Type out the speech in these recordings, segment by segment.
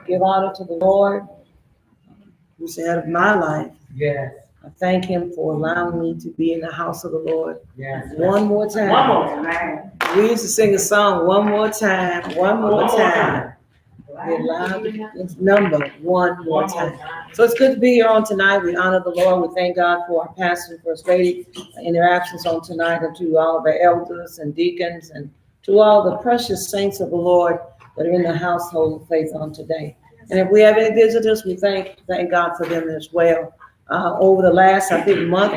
give honor to the Lord, who's the head of my life. Yes. I thank him for allowing me to be in the house of the Lord. Yes. One more time. One more time. We used to sing a song, one more time, one more time. We allowed the number one more time. So it's good to be here on tonight. We honor the Lord. We thank God for our pastor and first lady interactions on tonight, and to all of our elders and deacons and to all the precious saints of the Lord that are in the household of faith on today. And if we have any visitors, we thank God for them as well. Over the last, I think, month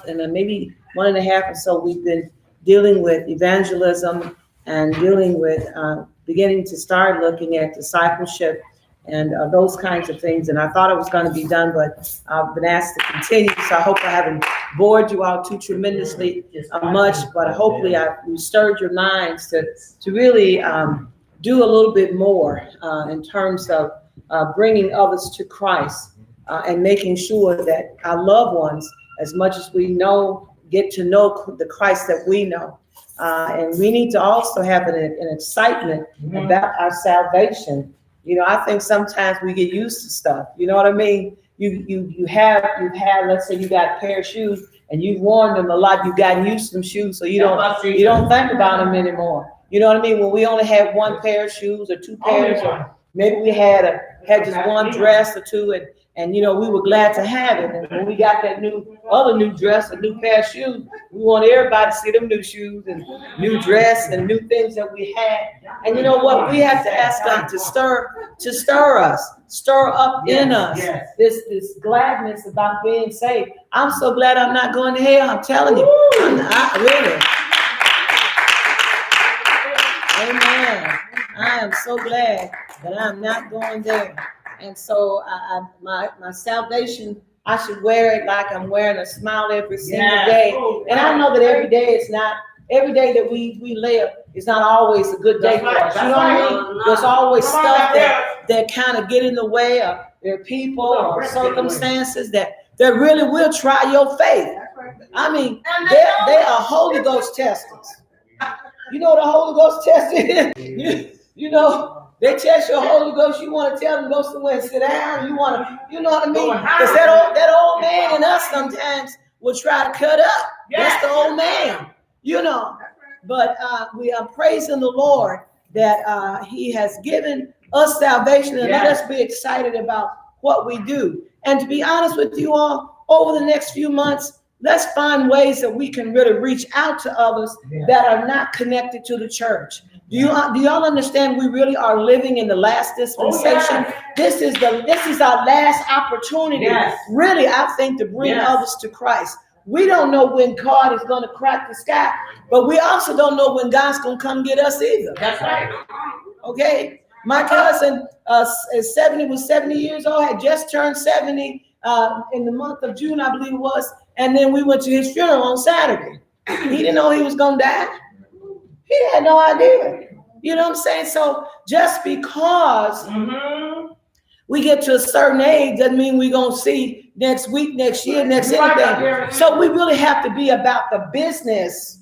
and then maybe 1.5 or so, we've been dealing with evangelism and dealing with beginning to start looking at discipleship and those kinds of things. And I thought it was going to be done, but I've been asked to continue. So I hope I haven't bored you out too tremendously much, but hopefully I've stirred your minds to really do a little bit more in terms of bringing others to Christ and making sure that our loved ones, as much as we know, get to know the Christ that we know. And we need to also have an excitement about our salvation. You know, I think sometimes we get used to stuff. You know what I mean? You've had, let's say you got a pair of shoes and you've worn them a lot. You've gotten used to them shoes, so you don't think about them anymore. You know what I mean? When we only had one pair of shoes or two pairs, or maybe we had just one dress or two, and you know, we were glad to have it. And when we got that other new dress, a new pair of shoes, we want everybody to see them new shoes and new dress and new things that we had. And you know what? We have to ask God to stir us, stir up in us this gladness about being saved. I'm so glad I'm not going to hell. I'm telling you, really. Amen. I am so glad that I'm not going there. And so my salvation, I should wear it like I'm wearing a smile every single day. And I know that every day that we live is not always a good day for us. You know what I mean? There's always stuff that kind of get in the way, or there are people or circumstances that really will try your faith. I mean, they are Holy Ghost testers. You know what a Holy Ghost test is? You know, they test your Holy Ghost. You want to tell them go somewhere and sit down. You know what I mean? Because that old man in us sometimes will try to cut up. That's the old man, you know. But we are praising the Lord that he has given us salvation, and let us be excited about what we do. And to be honest with you all, over the next few months, let's find ways that we can really reach out to others that are not connected to the church. Do y'all understand we really are living in the last dispensation? This is our last opportunity, really, I think, to bring others to Christ. We don't know when God is going to crack the sky, but we also don't know when God's going to come get us either. That's right. Okay? My cousin was 70 years old, had just turned 70 in the month of June, I believe it was, and then we went to his funeral on Saturday. He didn't know he was going to die. He had no idea. You know what I'm saying? So just because we get to a certain age doesn't mean we're going to see next week, next year, next anything. So we really have to be about the business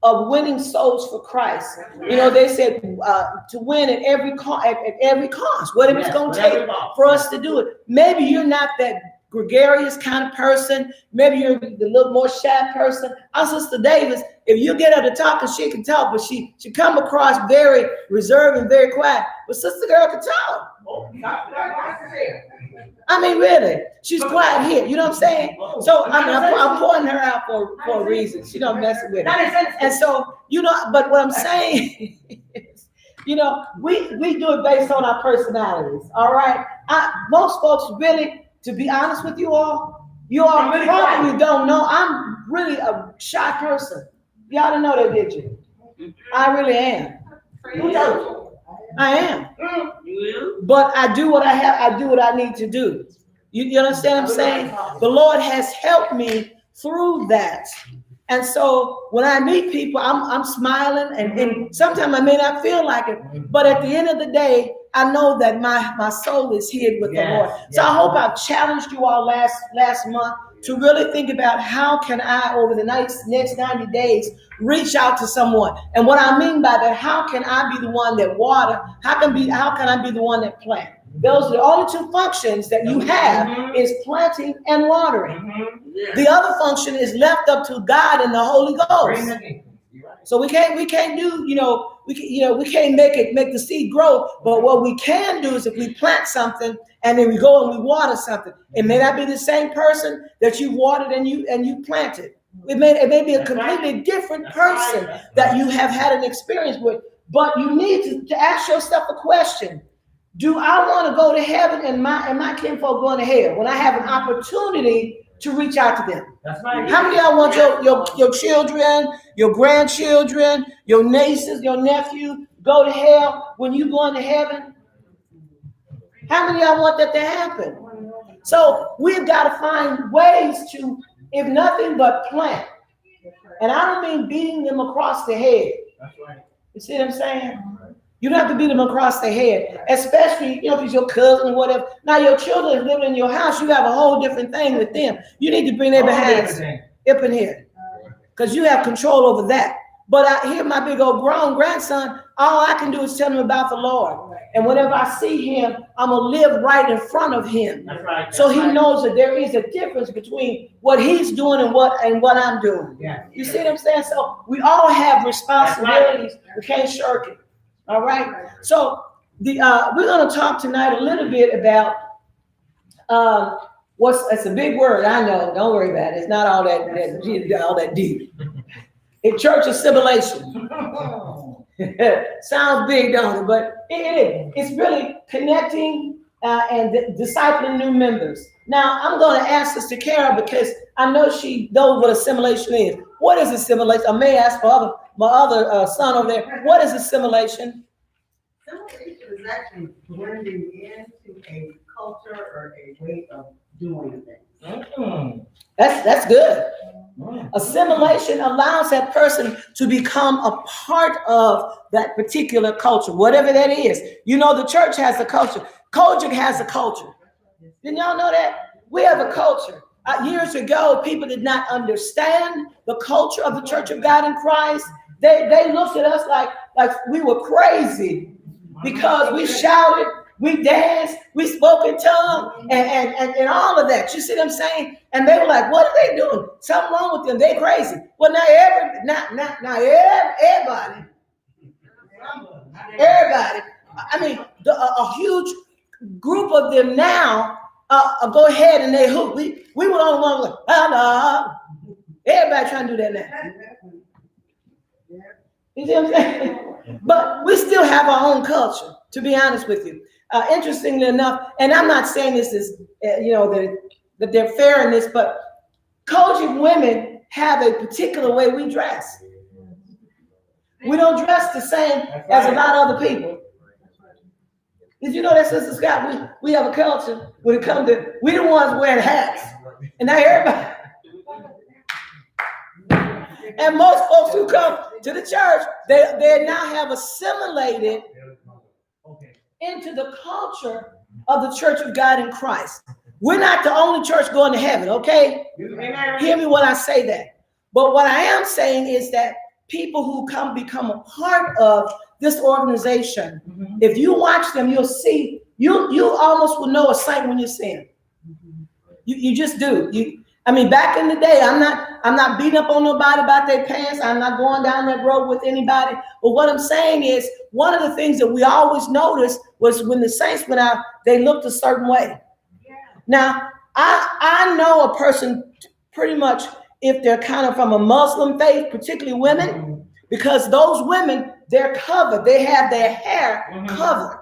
of winning souls for Christ. You know, they said to win at every cost, whatever it's going to take for us to do it. Maybe you're not that gregarious kind of person. Maybe you're the little more shy person. Our Sister Davis, if you get her to talk, and she can talk, but she come across very reserved and very quiet. But Sister Girl can talk. I mean, really, she's quiet here. You know what I'm saying? So I'm pointing her out for a reason. She don't mess with it. And so, you know, but what I'm saying is, you know, we do it based on our personalities. All right. Most folks really, to be honest with you all really probably don't know. I'm really a shy person. Y'all didn't know that, did you? I really am. I am. But I do what I do what I need to do. You understand what I'm saying? The Lord has helped me through that. And so when I meet people, I'm smiling, and sometimes I may not feel like it, but at the end of the day, I know that my soul is hid with the Lord. So I hope I've challenged you all last month to really think about how can I, over the next 90 days, reach out to someone. And what I mean by that, how can I be the one that water? How can I be the one that plant? Those are the only two functions that you have is planting and watering. The other function is left up to God and the Holy Ghost. So we can't do, we can't make the seed grow. But what we can do is if we plant something and then we go and we water something, it may not be the same person that you watered and you planted. It may be a completely different person that you have had an experience with. But you need to ask yourself a question. Do I want to go to heaven and my kinfolk going to hell when I have an opportunity to reach out to them? That's right. How many of y'all want your children, your grandchildren, your nieces, your nephew go to hell when you going to heaven? How many of y'all want that to happen? So we've got to find ways to, if nothing but plant. And I don't mean beating them across the head. That's right. You see what I'm saying? You don't have to beat them across the head, especially, if it's your cousin or whatever. Now, your children living in your house, you have a whole different thing with them. You need to bring their behinds up in here because you have control over that. But I hear my big old grown grandson, all I can do is tell him about the Lord. And whenever I see him, I'm going to live right in front of him. That's right. So he knows that there is a difference between what he's doing and what I'm doing. Yeah. You see what I'm saying? So we all have responsibilities. We can't shirk it. All right. So we're going to talk tonight a little bit about it's a big word. I know. Don't worry about it. It's not all that deep. In church assimilation. Sounds big, don't it? But it is. It's really connecting and discipling new members. Now, I'm going to ask Sister Kara because I know she knows what assimilation is. What is assimilation? I may ask for my other son over there. What is assimilation? Assimilation is actually blending into a culture or a way of doing things. That's good. Assimilation allows that person to become a part of that particular culture, whatever that is. The church has a culture. COGIC has a culture. Didn't y'all know that? We have a culture. Years ago, people did not understand the culture of the Church of God in Christ. They looked at us like we were crazy because we shouted, we danced, we spoke in tongues, and all of that. You see what I'm saying? And they were like, "What are they doing? Something wrong with them? They crazy." Well, now everybody. I mean, a huge group of them now go ahead and they hoop. We were the only one like, everybody trying to do that now. You see what I'm saying? But we still have our own culture, to be honest with you. Interestingly enough, and I'm not saying this is, that they're fair in this, but COGIC women have a particular way we dress. We don't dress the same as a lot of other people. Did you know that, Sister Scott? We have a culture when it comes to, we the ones wearing hats. And now everybody. And most folks who come to the church, they now have assimilated into the culture of the Church of God in Christ. We're not the only church going to heaven, okay? Hear me when I say that. But what I am saying is that people who become a part of this organization, if you watch them, you'll see, you almost will know a saint when you see them. You just do. Back in the day, I'm not beating up on nobody about their pants. I'm not going down that road with anybody. But what I'm saying is, one of the things that we always noticed was when the saints went out, they looked a certain way. Yeah. Now, I know a person pretty much if they're kind of from a Muslim faith, particularly women, because those women, they're covered. They have their hair covered.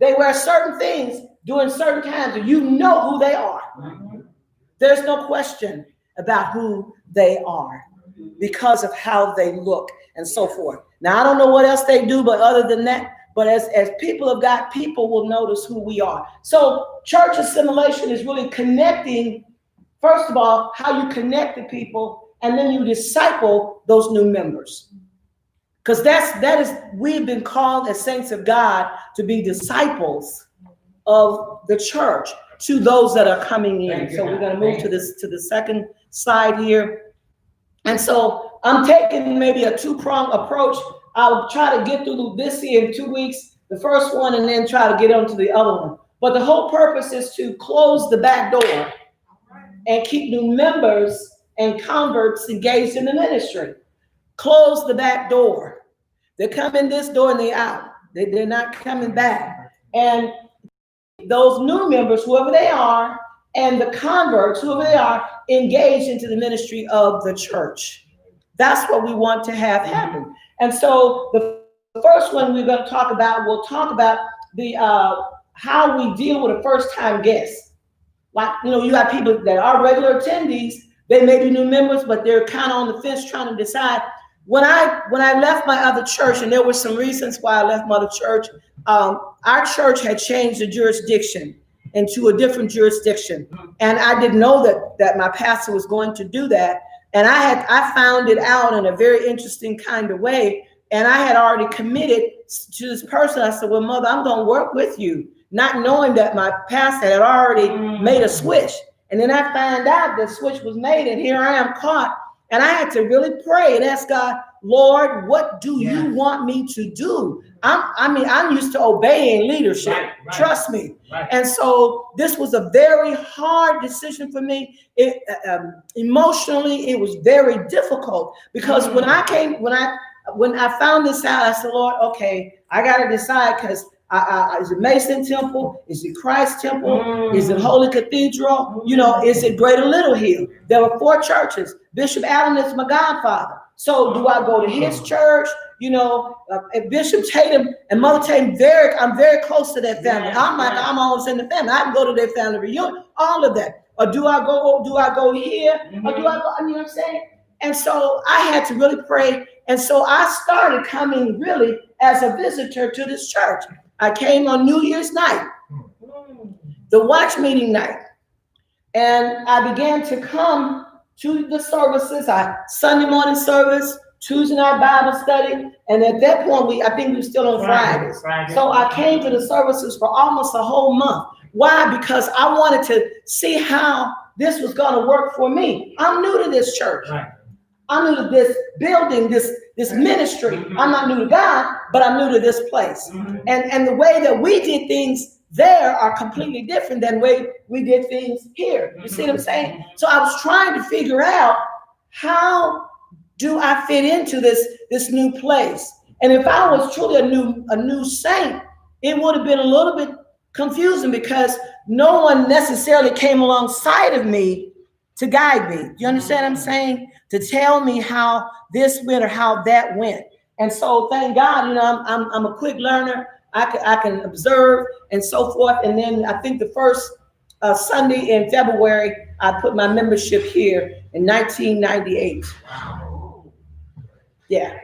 They wear certain things during certain times, and you know who they are. There's no question about who they are because of how they look and so forth. Now, I don't know what else they do, but other than that, but as people of God, people will notice who we are. So church assimilation is really connecting, first of all, how you connect to people, and then you disciple those new members. Because we've been called as saints of God to be disciples of the church to those that are coming in. So we're going to move to the second slide here. And so I'm taking maybe a two-pronged approach. I'll try to get through this here in 2 weeks. the first one and then try to get onto the other one. But the whole purpose is to close the back door and keep new members and converts engaged in the ministry. Close the back door. They come in this door and they're out. They're not coming back. And those new members, whoever they are, and the converts, whoever they are, engaged into the ministry of the church. That's what we want to have happen. And so the first one we're going to talk about, we'll talk about the how we deal with a first-time guest. Like, you got people that are regular attendees, they may be new members, but they're kind of on the fence trying to decide. When I left my other church, and there were some reasons why I left my other church, our church had changed the jurisdiction into a different jurisdiction. And I didn't know that my pastor was going to do that. And I found it out in a very interesting kind of way. And I had already committed to this person. I said, well, Mother, I'm going to work with you, not knowing that my pastor had already made a switch. And then I found out the switch was made, and here I am caught. And I had to really pray and ask God, Lord, what do you want me to do? I'm used to obeying leadership. Right. Trust me. Right. And so this was a very hard decision for me. Emotionally, it was very difficult because when I found this out, I said, Lord, okay, I got to decide, because is it Mason Temple? Is it Christ Temple? Is it Holy Cathedral? Is it Greater Little Hill? There were 4 churches. Bishop Allen is my godfather. So do I go to his church? Bishop Tatum and Mother Tatum, I'm very close to that family. I'm always in the family. I can go to their family reunion, all of that. Or do I go here? Or do I go, you know what I'm saying? And so I had to really pray. And so I started coming really as a visitor to this church. I came on New Year's night, the watch meeting night. And I began to come to the services, Sunday morning service, Tuesday night Bible study. And at that point, I think we were still on Fridays. So I came to the services for almost a whole month. Why? Because I wanted to see how this was going to work for me. I'm new to this church. Right. I'm new to this building, this ministry. I'm not new to God, but I'm new to this place. And the way that we did things there are completely different than the way we did things here. You see what I'm saying? So I was trying to figure out, how do I fit into this new place? And if I was truly a new saint, it would have been a little bit confusing because no one necessarily came alongside of me to guide me. You understand what I'm saying? To tell me how this went or how that went. And so thank God, I'm a quick learner. I can observe and so forth. And then I think the first Sunday in February, I put my membership here in 1998. Yeah.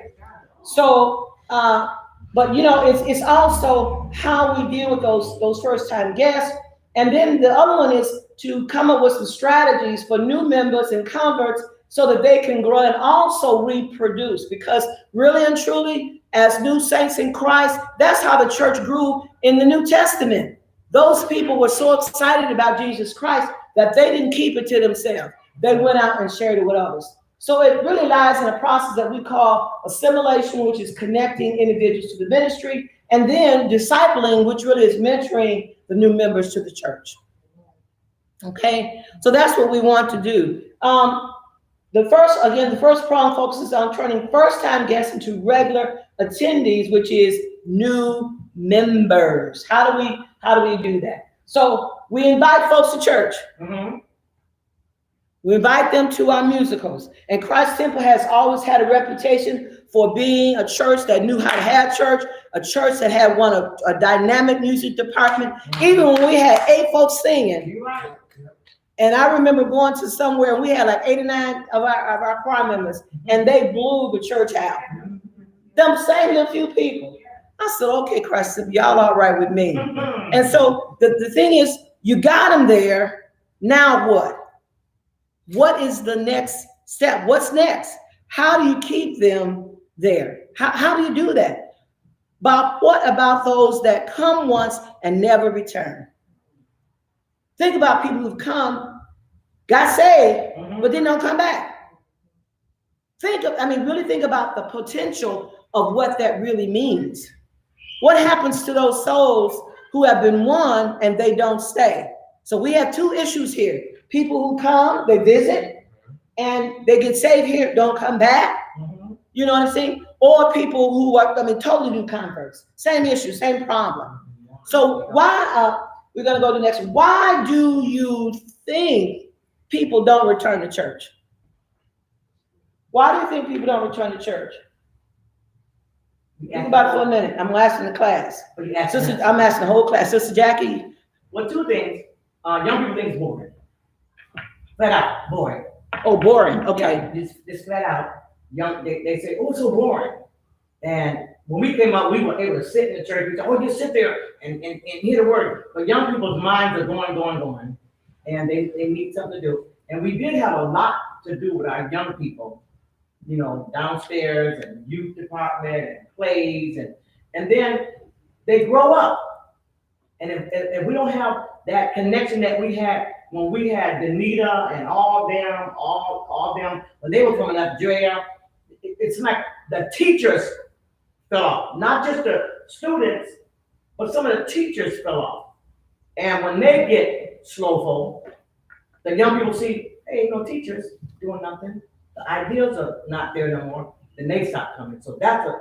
So, but it's also how we deal with those first-time guests. And then the other one is to come up with some strategies for new members and converts so that they can grow and also reproduce. Because really and truly, as new saints in Christ, that's how the church grew in the New Testament. Those people were so excited about Jesus Christ that they didn't keep it to themselves. They went out and shared it with others. So it really lies in a process that we call assimilation, which is connecting individuals to the ministry, and then discipling, which really is mentoring the new members to the church. Okay, so that's what we want to do. The first prong focuses on turning first-time guests into regular attendees, which is new members. How do we do that? So we invite folks to church. We invite them to our musicals. And Christ Temple has always had a reputation for being a church that knew how to have church, a church that had a dynamic music department. Even when we had 8 folks singing. And I remember going to somewhere and we had like 89 of our choir members, and they blew the church out. Them same little few people. I said, okay, Christ, y'all all right with me. And so the thing is, you got them there. Now what? What is the next step? What's next? How do you keep them there? How do you do that? But what about those that come once and never return? Think about people who've come, got saved, but then don't come back. Really think about the potential of what that really means. What happens to those souls who have been won and they don't stay? So we have two issues here. People who come, they visit, and they get saved here, don't come back. You know what I'm saying? Or people who are, totally new converts. Same issue, same problem. So why, we're going to go to the next one. Why do you think people don't return to church? Why do you think people don't return to church? Think about it for a minute. I'm asking the class. Sister, I'm asking the whole class. Sister Jackie. Well, two things. Young people think it's boring. Flat out, boring. Oh, boring. Okay. Yeah, just flat out. Young, they say, oh, so boring. And when we came up, we were able to sit in the church. We said, oh, just sit there and hear the word. But young people's minds are going. And they need something to do. And we did have a lot to do with our young people, downstairs and youth department and plays. And then they grow up. And if we don't have that connection that we had when we had Danita and all them, when they were coming up, Drea, it's like the teachers fell off. Not just the students, but some of the teachers fell off. And when they get slowful, the young people see, hey, no teachers doing nothing. The ideas are not there no more. Then they stop coming. So that's what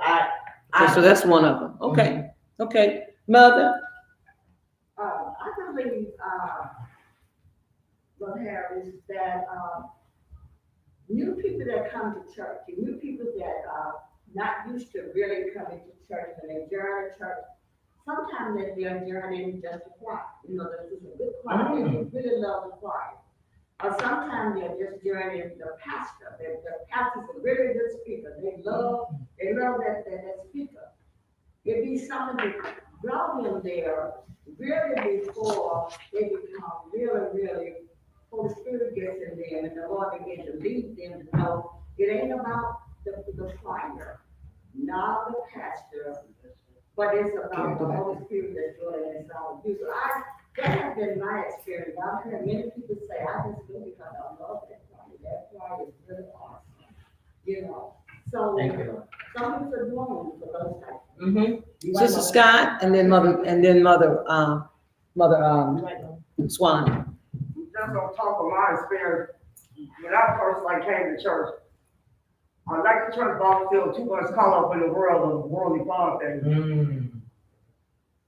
So that's one of them. Okay. Mm-hmm. Okay. Mother? I believe, Brother Harris, that new people that come to church, new people that are not used to really coming to church, and they join a church, sometimes they're joining just a choir. There's just a good choir, they really love the choir. Or sometimes they're just joining the pastor. The pastor's a really good speaker. They love that speaker. It'd be something to draw them there really before they become really, Holy Spirit gets in them and the Lord begins to lead them to know it ain't about the choir, not the pastor, but it's about the Holy Spirit that's doing it inside of you. So that has been my experience. I've heard many people say, I just do because I love that choir. That choir is really awesome. So some people are doing for those types. Mm-hmm. Sister Scott, and then Mother Swan. Just gonna talk of my experience. When I first came to church, I like the church, but I was still too much caught up in the world of worldly politics.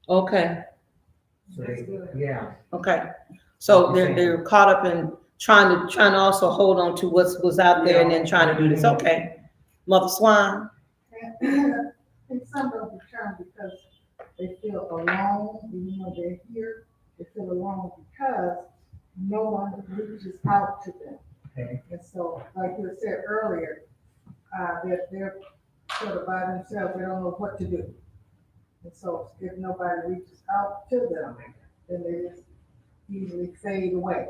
Okay. Yeah. Okay. So they're caught up in trying to also hold on to what's out there and then trying to do this. Okay. Mother Swan. And some of them come because they feel alone, even though they're here, they feel alone because no one reaches out to them. Okay. And so, like you said earlier, they're sort of by themselves, they don't know what to do. And so if nobody reaches out to them, then they just easily fade away.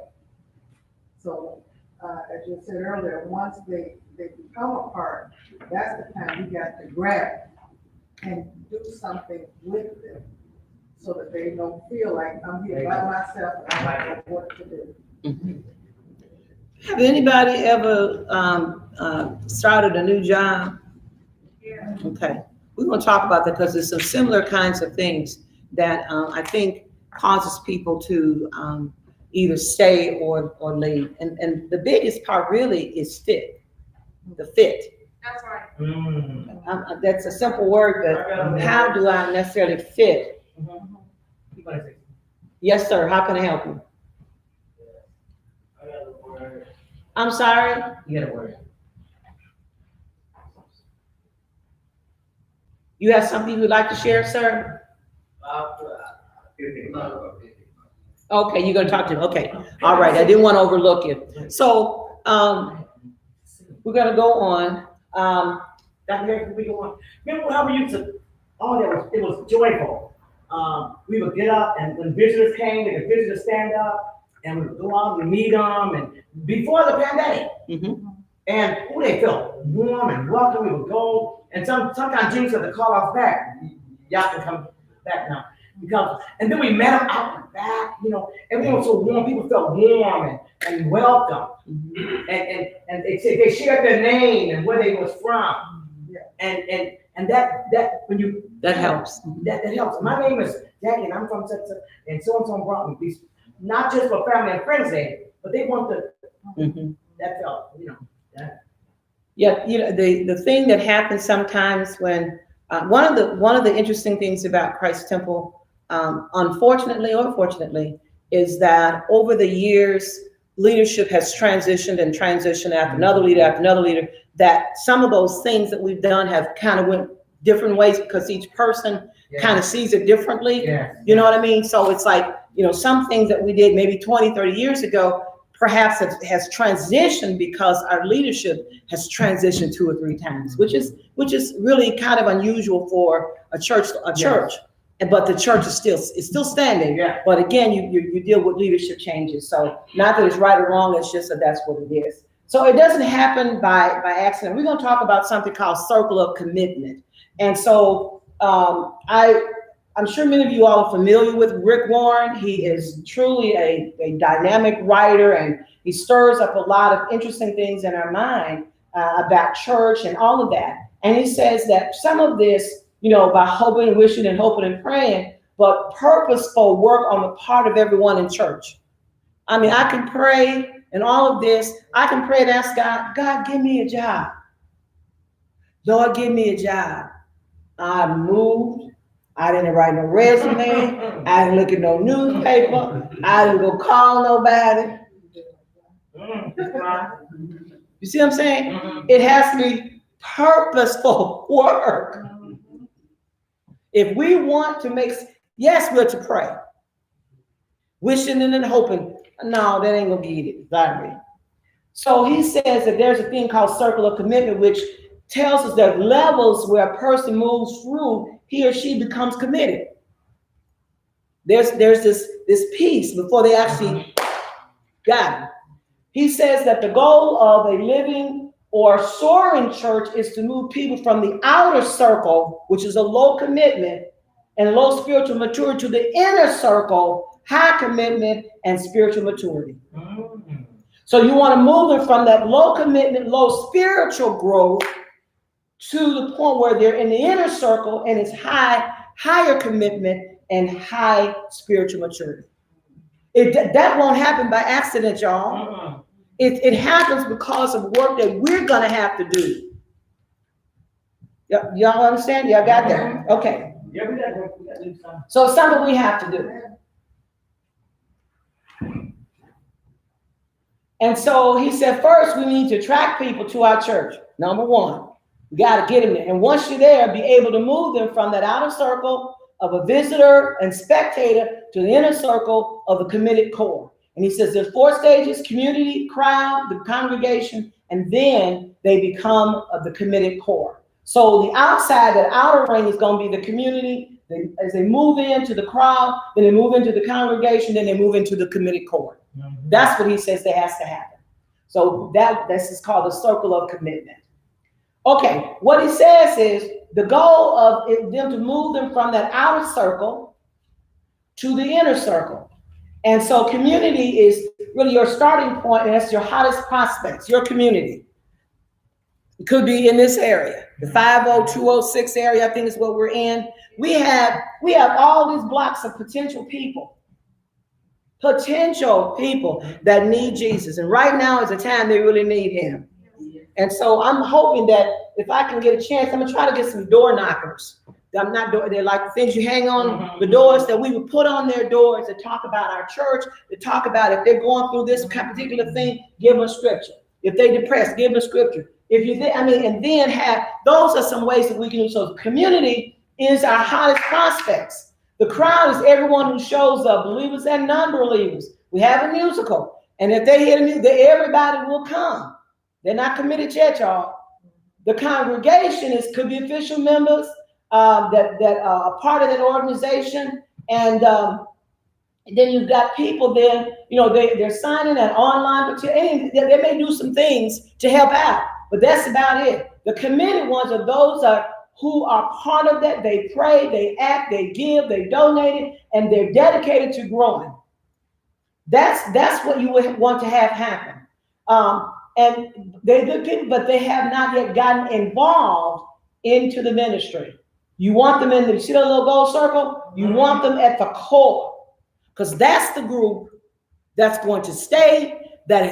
So as you said earlier, once they become a part, that's the time you got to grab and do something with them so that they don't feel like I'm here by myself and I don't know what to do. Mm-hmm. Have anybody ever started a new job? Yeah. Okay. We're going to talk about that because there's some similar kinds of things that I think causes people to either stay or leave. And the biggest part really is fit. The fit. That's right. That's a simple word, but how do I necessarily fit? Yes, sir. How can I help you? I'm sorry? You got a word. You have something you would like to share, sir? Okay, you're gonna talk to him. Okay. All right. I didn't want to overlook you. So we're gonna go on. We go on. Remember how we used to? It was joyful. We would get up, and when visitors came, the visitors stand up, and we would go out and meet them. And before the pandemic, and they felt warm and welcome. We would go, and sometimes Jesus had to call us back. Y'all can come back now. And then we met them out in the back, everyone was so warm, people felt warm and welcome. And they shared their name and where they was from. And And that, when you. That helps. That helps. My name is Jackie, and I'm from such and so brought me these, not just for family and friends there, but they want that felt, Yeah, the thing that happens sometimes when, one of the interesting things about Christ Temple, unfortunately or fortunately, is that over the years, leadership has transitioned after another leader, that some of those things that we've done have kind of went different ways because each person kind of sees it differently. You know what I mean? So it's like, some things that we did maybe 20, 30 years ago, perhaps has transitioned because our leadership has transitioned 2 or 3 times, which is really kind of unusual for a church. But the church is still standing. Yeah. But again, you deal with leadership changes. So not that it's right or wrong, it's just that that's what it is. So it doesn't happen by accident. We're going to talk about something called circle of commitment. And so I'm sure many of you all are familiar with Rick Warren. He is truly a dynamic writer, and he stirs up a lot of interesting things in our mind about church and all of that. And he says that some of this, by hoping, wishing, and hoping and praying, but purposeful work on the part of everyone in church. I mean, I can pray and all of this. I can pray and ask God, give me a job. Lord, give me a job. I moved. I didn't write no resume. I didn't look at no newspaper. I didn't go call nobody. You see what I'm saying? It has to be purposeful work. If we want to yes, we're to pray. Wishing and then hoping. No, that ain't gonna get it. Sorry. So he says that there's a thing called circle of commitment, which tells us that levels where a person moves through, he or she becomes committed. There's this piece before they actually got it. He says that the goal of a living or soaring church is to move people from the outer circle, which is a low commitment and low spiritual maturity, to the inner circle, high commitment and spiritual maturity. So you want to move them from that low commitment, low spiritual growth to the point where they're in the inner circle and it's higher commitment and high spiritual maturity. That won't happen by accident, y'all. It happens because of work that we're going to have to do. Y'all understand? Y'all got that? Okay. Yeah, we got to do something. So it's something we have to do. And so he said, first, we need to attract people to our church. Number one, we got to get them there. And once you're there, be able to move them from that outer circle of a visitor and spectator to the inner circle of the committed core. And he says there's 4 stages: community, crowd, the congregation, and then they become the committed core. So the outside, that outer ring is going to be the community. As they move into the crowd, then they move into the congregation, then they move into the committed core. That's what he says that has to happen. So this is called the circle of commitment. Okay, what he says is the goal of them to move them from that outer circle to the inner circle. And so community is really your starting point, and that's your hottest prospects, your community. It could be in this area, the 50206 area, I think is what we're in. We have all these blocks of potential people that need Jesus. And right now is the time they really need him. And so I'm hoping that if I can get a chance, I'm gonna try to get some door knockers. They're like the things you hang on the doors that we would put on their doors to talk about our church, to talk about if they're going through this particular thing, give them a scripture. If they're depressed, give them a scripture. And then those are some ways that we can do. So community is our hottest prospects. The crowd is everyone who shows up, believers and non-believers. We have a musical, and if they hear the music, everybody will come. They're not committed yet, y'all. The congregation could be official members that are part of that organization, and then you've got people there. They're signing an online petition. They may do some things to help out, but that's about it. The committed ones are those who are part of that. They pray, they act, they give, they donate, and they're dedicated to growing. That's what you would want to have happen. And they're good people, but they have not yet gotten involved into the ministry. You want them in the, see that little gold circle? You want them at the core, because that's the group that's going to stay, that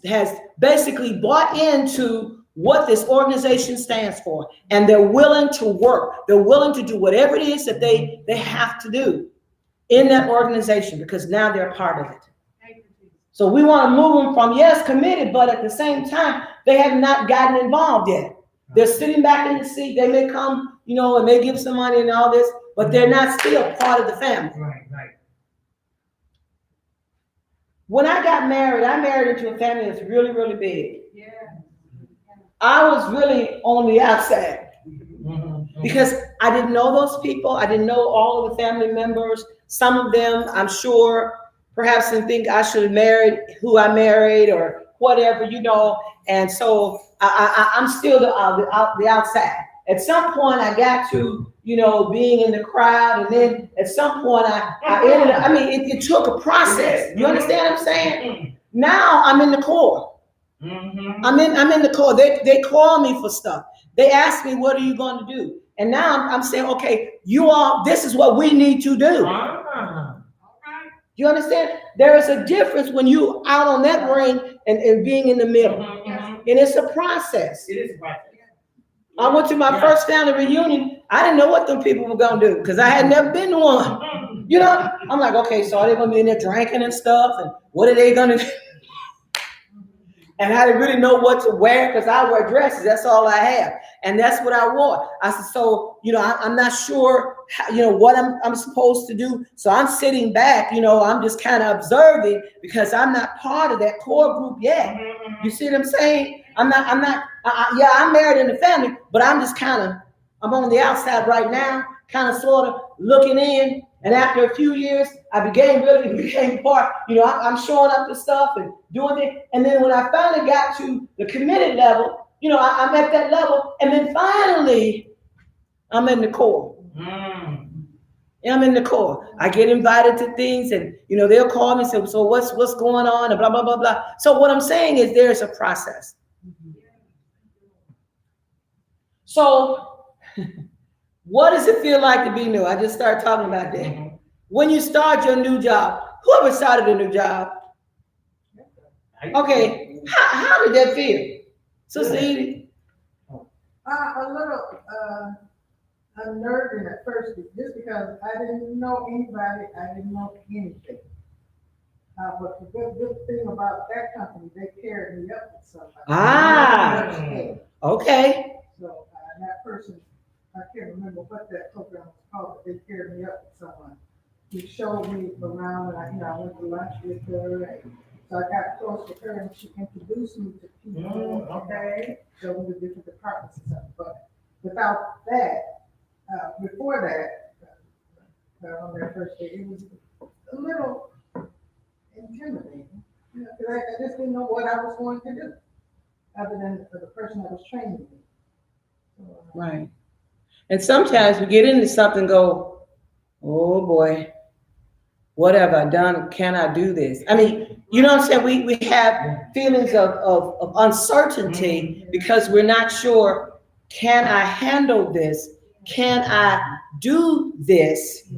has basically bought into what this organization stands for, and they're willing to work. They're willing to do whatever it is that they have to do in that organization, because now they're a part of it. So we want to move them from, yes, committed, but at the same time, they have not gotten involved yet. They're sitting back in the seat. They may come, and may give some money and all this, but they're not still part of the family. Right. When I got married, I married into a family that's really, really big. Yeah. I was really on the outside because I didn't know those people. I didn't know all of the family members. Some of them, I'm sure, perhaps didn't think I should have married who I married or whatever, And so I'm still the outside. At some point, I got to, being in the crowd, and then at some point, I ended up. It took a process. You understand what I'm saying? Now I'm in the core. I'm in the core. They call me for stuff. They ask me, "What are you going to do?" And now I'm saying, "Okay, you all. This is what we need to do." You understand? There is a difference when you out on that ring and being in the middle, and it's a process. It is a process. I went to my first family reunion. I didn't know what them people were gonna do because I had never been to one. I'm like, okay, so are they gonna be in there drinking and stuff? And what are they gonna do? And I didn't really know what to wear because I wear dresses. That's all I have, and that's what I wore. I said, so I'm not sure, what I'm supposed to do. So I'm sitting back. I'm just kind of observing because I'm not part of that core group yet. You see what I'm saying? I'm not. I'm married in the family, but I'm just I'm on the outside right now, kind of sort of looking in. And after a few years, I became part. I'm showing up to stuff and doing it. And then when I finally got to the committed level, I'm at that level. And then finally, I'm in the core. I'm in the core. I get invited to things, and they'll call me and say, "So what's going on?" and blah blah blah blah. So what I'm saying is, there's a process. So, what does it feel like to be new? I just started talking about that. When you start your new job, whoever started a new job, okay, how did that feel? Sister Edie? A little unnerving at first, just because I didn't know anybody, I didn't know anything. But the good thing about that company, they paired me up with somebody. Okay. So that person, I can't remember what that program was called, but they paired me up with someone. He showed me around, and I went to lunch with her, and so I got close with her, and she introduced me to people. Showed me the different departments and stuff. But without that, before that, on that first day, it was a little intimidating, because I just didn't know what I was going to do, other than the person that was training me. Right. And sometimes we get into something and go, oh boy, what have I done? Can I do this? You know what I'm saying? We have feelings of uncertainty because we're not sure, can I handle this? Can I do this?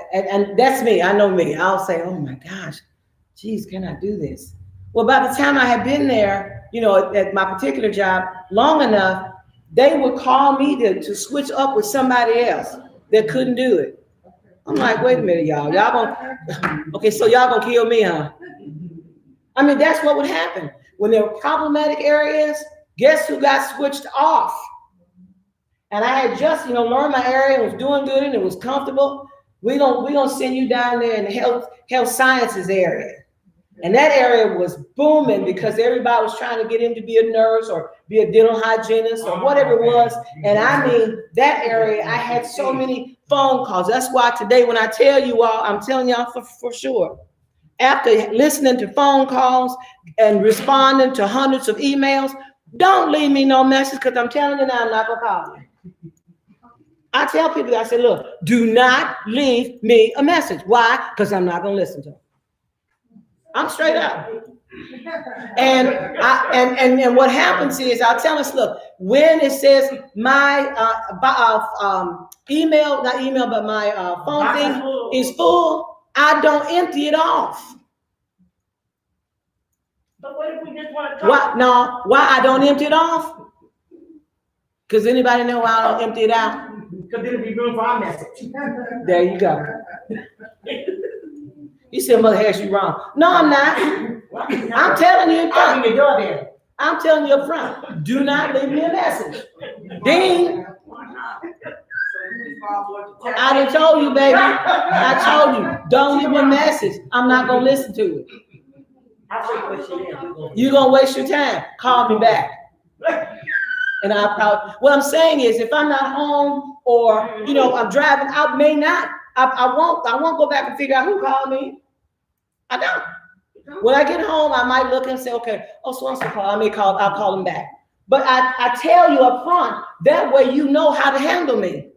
And that's me. I know me. I'll say, oh my gosh, geez, can I do this? Well, by the time I had been there, at my particular job long enough, they would call me to switch up with somebody else that couldn't do it. I'm like, wait a minute, y'all okay, so y'all gonna kill me, huh? That's what would happen. When there were problematic areas, guess who got switched off? And I had just, learned my area and was doing good and it was comfortable. We're gonna send you down there in the health sciences area. And that area was booming because everybody was trying to get in to be a nurse or be a dental hygienist or whatever it was. And that area, I had so many phone calls. That's why today, when I tell you all, I'm telling y'all for sure. After listening to phone calls and responding to hundreds of emails, don't leave me no message, because I'm telling you now, I'm not gonna call you. I tell people, I say, look, do not leave me a message. Why? Because I'm not gonna listen to them. I'm straight up. And what happens is I'll tell us, look, when it says my email, not email, but my phone thing is full, I don't empty it off. But what if we just want to talk? Why I don't empty it off? Because anybody know why I don't empty it out? Because it'll be room for our message. There you go. You said Mother Harris, you wrong. No, I'm not. I'm telling you. I'll be your door there. I'm telling you up front. Do not leave me a message. Dean, I done told you, baby. I told you, don't leave me a message. I'm not gonna listen to it. I'll say what she is. You're gonna waste your time. Call me back. And what I'm saying is, if I'm not home or I'm driving, I may not. I won't go back and figure out who called me. I don't. When I get home, I might look and say, okay, so-and-so called. I'll call them back. But I tell you up front, that way you know how to handle me.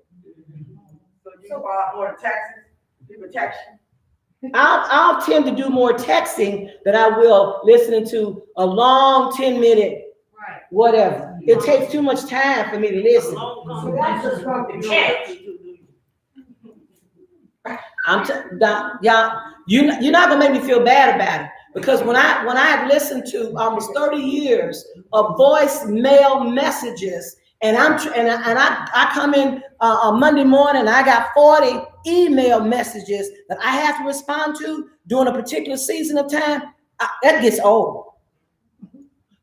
So you more texting, people text you. I'll tend to do more texting than I will listening to a long 10-minute whatever. It takes too much time for me to listen. So that's just from the text. Y'all, you're not gonna make me feel bad about it, because when I have listened to almost 30 years of voicemail messages, and I come in on Monday morning, and I got 40 email messages that I have to respond to during a particular season of time, that gets old.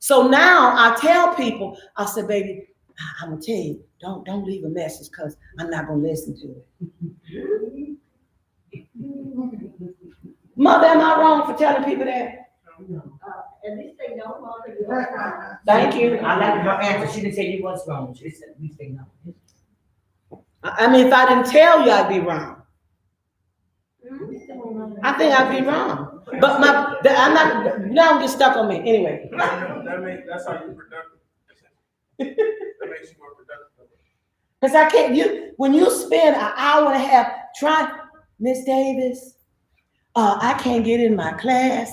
So now I tell people, I say, baby, I'm gonna tell you, don't leave a message, because I'm not gonna listen to it. Mother, am I wrong for telling people that? At least they know Mother. Thank you. I like her answer. She didn't say you was wrong. She said at least they know. I mean, if I didn't tell you, I'd be wrong. I think I'd be wrong. But I'm not. Don't get stuck on me anyway. That's how you're productive. That makes you more productive. Because I can't. When you spend an hour and a half trying, Miss Davis, I can't get in my class.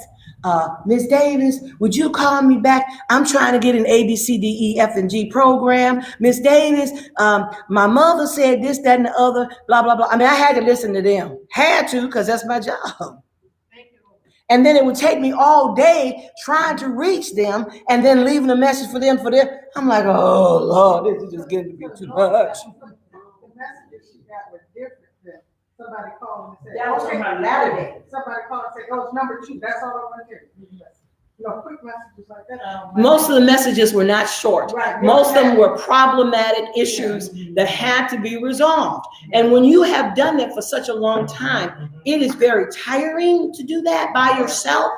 Miss Davis, would you call me back? I'm trying to get an A, B, C, D, E, F, and G program. Miss Davis, my mother said this, that, and the other, blah, blah, blah. I mean, I had to listen to them. Had to, because that's my job. And then it would take me all day trying to reach them and then leaving a message for them. I'm like, oh, Lord, this is just getting to be too much. The messages she got were different than somebody calling and saying, That was from her latter day. somebody called and said, it's number 2. That's all I want to hear. Quick messages like that. Most of the messages were not short. Right. Most of them were problematic issues that had to be resolved. And when you have done that for such a long time, it is very tiring to do that by yourself.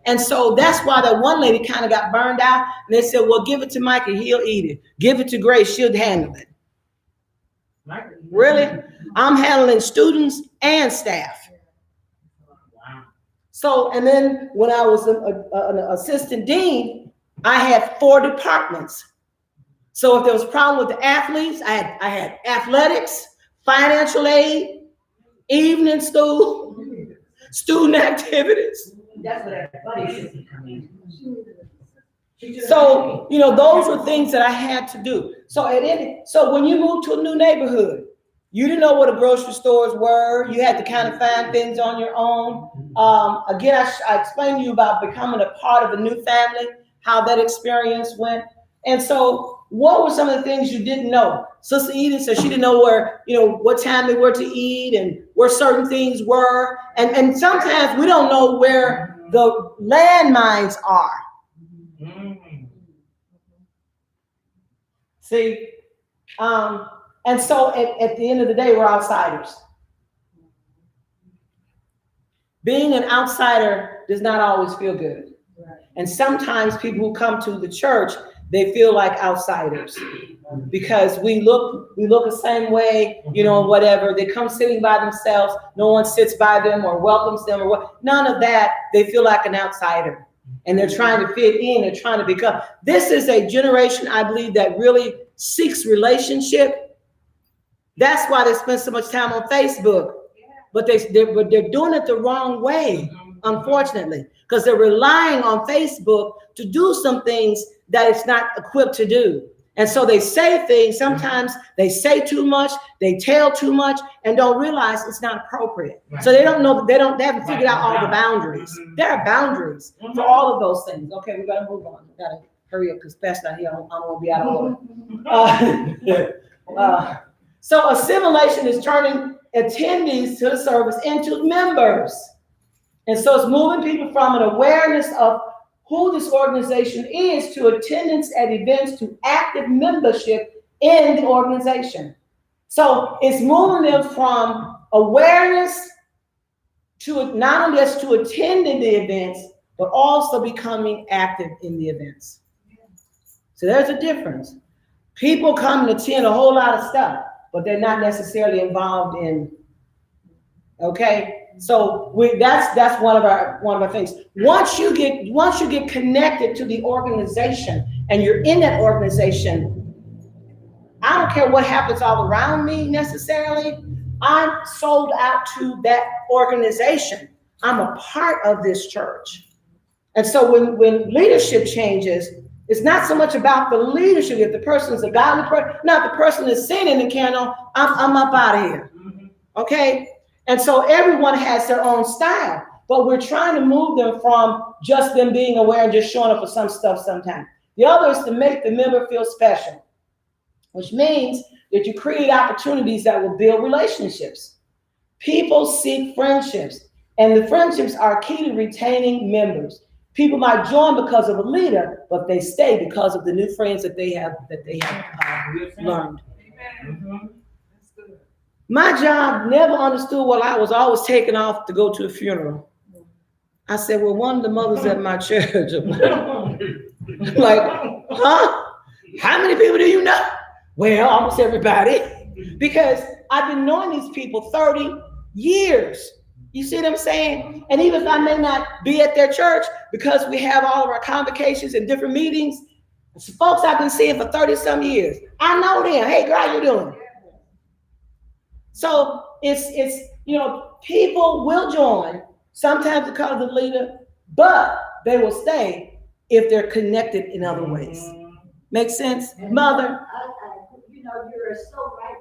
And so that's why that one lady kind of got burned out. And they said, well, give it to Mike and he'll eat it. Give it to Grace, she'll handle it. Really? I'm handling students and staff. So, and then when I was an assistant dean, I had 4 departments. So if there was a problem with the athletes, I had athletics, financial aid, evening school, student activities. That's where that funny system comes in. So, those were things that I had to do. So when you move to a new neighborhood, you didn't know what the grocery stores were. You had to kind of find things on your own. Again, I explained to you about becoming a part of a new family, how that experience went. And so what were some of the things you didn't know? Sister Edith said she didn't know where, what time they were to eat and where certain things were. And sometimes we don't know where the landmines are. See, and so at the end of the day, we're outsiders. Being an outsider does not always feel good. And sometimes people who come to the church, they feel like outsiders because we look the same way, whatever. They come sitting by themselves. No one sits by them or welcomes them or what. None of that. They feel like an outsider. And they're trying to fit in. They're trying to become. This is a generation, I believe, that really seeks relationship. That's why they spend so much time on Facebook. But they're doing it the wrong way. unfortunately, because they're relying on Facebook to do some things that it's not equipped to do. And so they say things, sometimes they say too much, they tell too much, and don't realize it's not appropriate. Right. So they don't know, they haven't figured out all the Right. boundaries. There are boundaries for all of those things. Okay, we gotta move on. We gotta hurry up because Pastor not here, I'm gonna be out of order. So assimilation is turning attendees to the service into members. And so it's moving people from an awareness of who this organization is to attendance at events to active membership in the organization. So it's moving them from awareness to not only just to attending the events, but also becoming active in the events. So there's a difference. People come and attend a whole lot of stuff, but they're not necessarily involved in, okay? So that's one of our things. Once you get connected to the organization and you're in that organization, I don't care what happens all around me necessarily. I'm sold out to that organization. I'm a part of this church. And so when leadership changes, it's not so much about the leadership. If the person is a godly person, not the person is singing the candle, I'm up out of here. Okay? And so everyone has their own style, but we're trying to move them from just them being aware and just showing up for some stuff sometimes. The other is to make the member feel special, which means that you create opportunities that will build relationships. People seek friendships, and the friendships are key to retaining members. People might join because of a leader, but they stay because of the new friends that they have learned. My job never understood why I was always taken off to go to a funeral. I said, well, one of the mothers at my church, like, huh? How many people do you know? Well, almost everybody, because I've been knowing these people 30 years. You see what I'm saying? And even if I may not be at their church, because we have all of our convocations and different meetings, it's folks I've been seeing for 30 some years. I know them. Hey, girl, how you doing? So it's people will join sometimes because of the leader, but they will stay if they're connected in other ways. Make sense, Mother? You're so right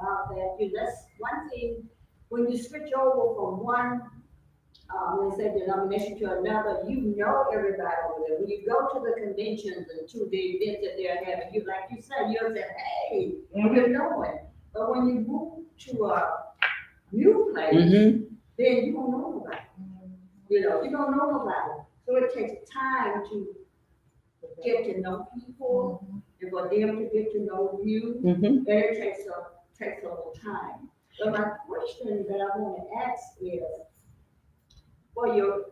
about that. That's one thing. When you switch over from one, let's say denomination to another, you know everybody over there. When you go to the conventions and to the events that they're having, you, like you said, you'll say, hey, you're knowing. But when you move to a new place, then you don't know nobody. You don't know nobody. So it takes time to get to know people and for them to get to know you. And it takes a little time. But my question that I want to ask is, for your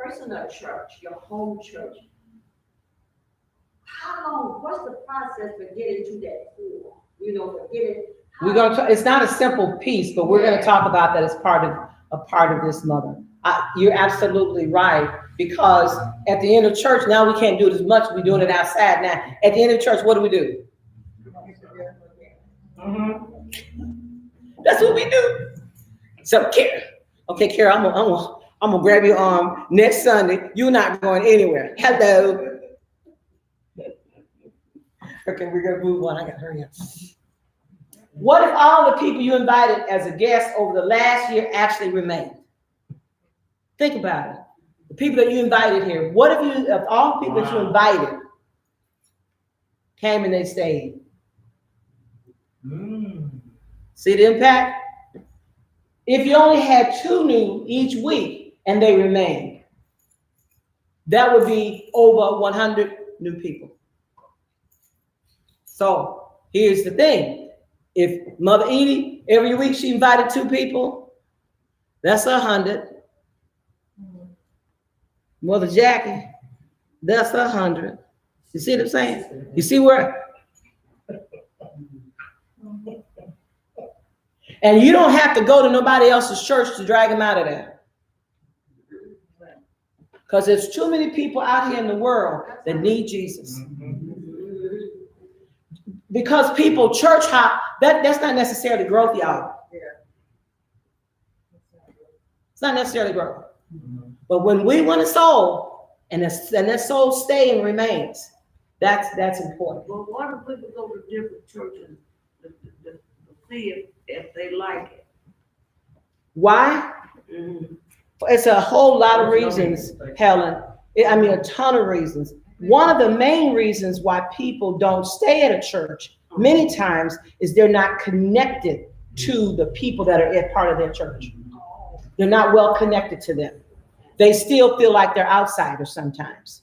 personal church, your home church, what's the process for getting to that core? For getting. We're gonna. It's not a simple piece, but we're going to talk about that as part of this, Mother. You're absolutely right, because at the end of church now we can't do it as much. We're doing it outside now. At the end of church, what do? That's what we do. So, Kara, I'm gonna grab your arm next Sunday. You're not going anywhere. Hello. Okay, we're gonna move on. I gotta hurry up. What if all the people you invited as a guest over the last year actually remained? Think about it. The people that you invited here. What if all the people that you invited came and they stayed? See the impact? If you only had 2 new each week and they remained, that would be over 100 new people. So here's the thing. If Mother Edie, every week she invited 2 people, that's 100. Mother Jackie, that's 100. You see what I'm saying? You see where? And you don't have to go to nobody else's church to drag them out of there. Because there's too many people out here in the world that need Jesus. Because people church hop, that's not necessarily growth, y'all. It's not necessarily growth. But when we win a soul, and that soul stay and remains, that's important. Well, why do people go to different churches to see if they like it? Why? It's a whole lot of reasons, Helen. A ton of reasons. One of the main reasons why people don't stay at a church many times is they're not connected to the people that are a part of their church. They're not well connected to them. They still feel like they're outsiders sometimes.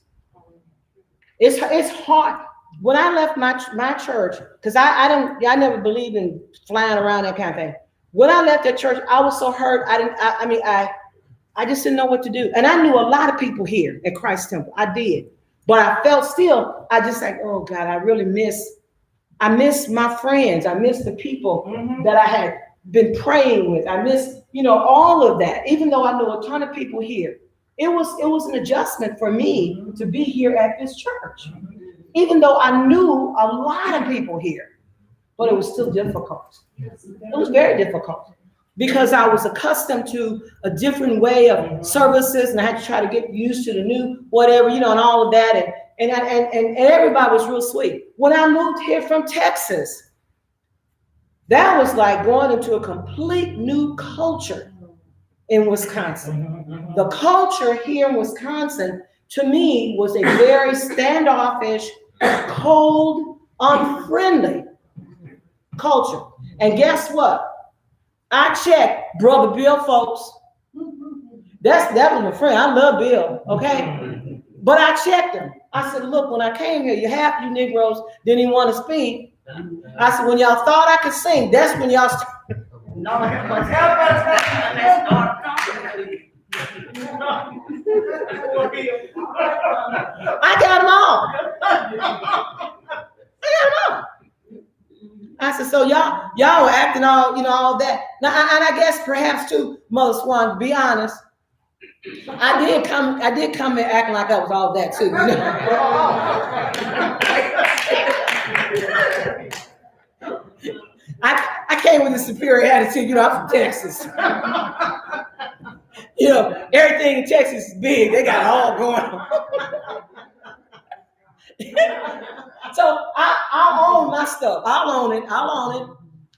It's hard. When I left my church, because I never believed in flying around, that kind of thing. When I left that church, I was so hurt. I just didn't know what to do. And I knew a lot of people here at Christ Temple. I did. But I felt still, I just like, oh God, I miss my friends. I miss the people that I had been praying with. I miss, all of that. Even though I knew a ton of people here, it was an adjustment for me to be here at this church. Even though I knew a lot of people here, but it was still difficult. It was very difficult because I was accustomed to a different way of services, and I had to try to get used to the new whatever, and all of that. And everybody was real sweet. When I moved here from Texas, that was like going into a complete new culture in Wisconsin. The culture here in Wisconsin, to me, was a very standoffish, cold, unfriendly culture. And guess what? I checked Brother Bill, folks. That was my friend. I love Bill, okay? But I checked him. I said, look, when I came here, half you Negroes didn't even want to speak. I said, when y'all thought I could sing, that's when y'all started. No, help us, and let's start talking. I got them all. I said, so y'all were acting all that. Now, and I guess perhaps too, Mother Swan, to be honest, I did come here acting like I was all that too. I came with a superior attitude. I'm from Texas. Everything in Texas is big. They got it all going on. So I'll own my stuff. I'll own it.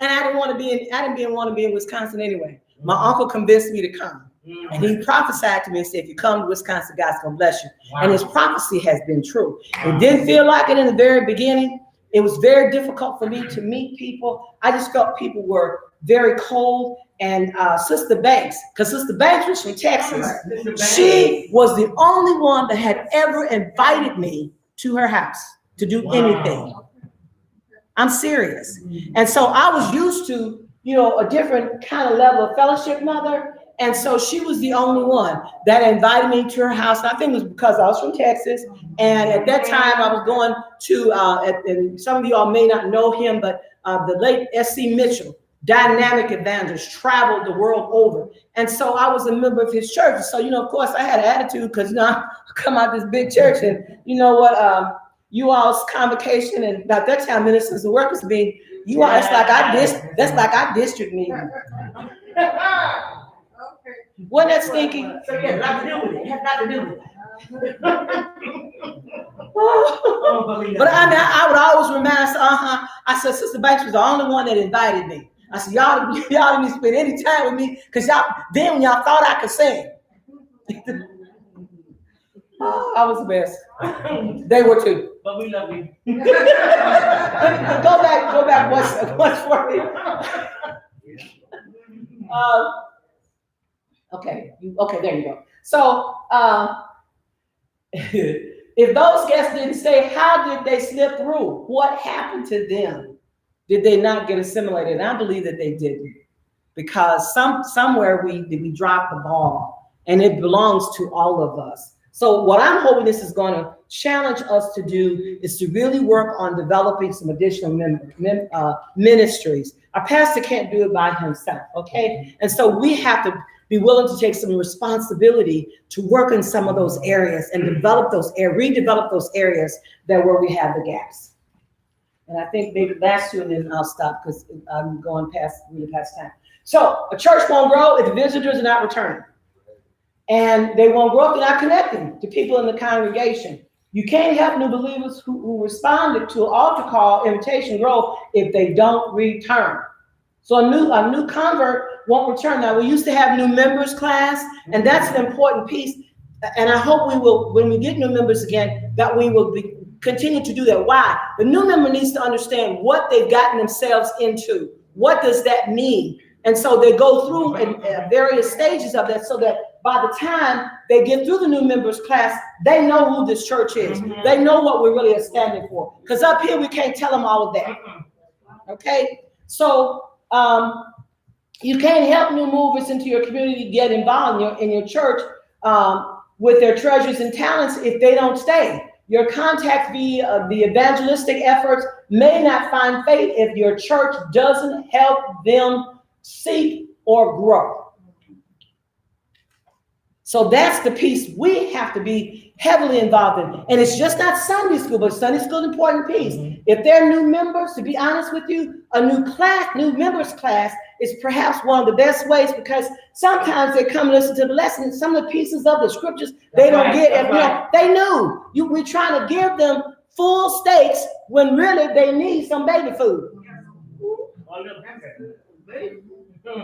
And I didn't want to be in Wisconsin anyway. My uncle convinced me to come. And he prophesied to me and said, if you come to Wisconsin, God's going to bless you. Wow. And his prophecy has been true. It didn't feel like it in the very beginning. It was very difficult for me to meet people. I just felt people were very cold. And Sister Banks, because Sister Banks was from Texas, she was the only one that had ever invited me to her house to do anything. I'm serious. And so I was used to, a different kind of level of fellowship, Mother. And so she was the only one that invited me to her house. And I think it was because I was from Texas. And at that time I was going to, and some of you all may not know him, but the late S.C. Mitchell, dynamic evangelist, traveled the world over. And so I was a member of his church. So, of course I had an attitude because, I come out this big church and you all's convocation and about that time ministers and workers being, that's like our district meeting. Wasn't that stinky? So it has nothing to do with it. It has nothing to do with it. But I would always remind, I said, Sister Banks was the only one that invited me. I said, y'all didn't spend any time with me because when y'all thought I could sing. I was the best. They were too. But we love you. Go back. What's for you? Okay, there you go. So, if those guests didn't stay, how did they slip through? What happened to them? Did they not get assimilated? And I believe that they didn't, because somewhere we dropped the ball, and it belongs to all of us. So what I'm hoping this is going to challenge us to do is to really work on developing some additional ministries. Our pastor can't do it by himself, okay? And so we have to be willing to take some responsibility to work in some of those areas and redevelop those areas where we have the gaps. And I think maybe last two, and then I'll stop because I'm going really past time. So a church won't grow if the visitors are not returning. and they won't grow up. They're not connecting to people in the congregation. You can't help new believers who responded to an altar call invitation grow if they don't return. So a new convert won't return. Now, we used to have new members class, and that's an important piece. And I hope we will, when we get new members again, that we will continue to do that. Why? The new member needs to understand what they've gotten themselves into. What does that mean? And so they go through various stages of that, so that by the time they get through the new members class, they know who this church is. They know what we really are standing for. Because up here, we can't tell them all of that. Okay? So you can't help new movers into your community get involved in your church with their treasures and talents if they don't stay. Your contact via the evangelistic efforts may not find faith if your church doesn't help them seek or grow. So that's the piece we have to be heavily involved in. And it's just not Sunday school, but Sunday school is an important piece. If they're new members, to be honest with you, a new members class is perhaps one of the best ways, because sometimes they come listen to the lesson and some of the pieces of the scriptures they don't get. And they knew. We're trying to give them full steaks when really they need some baby food.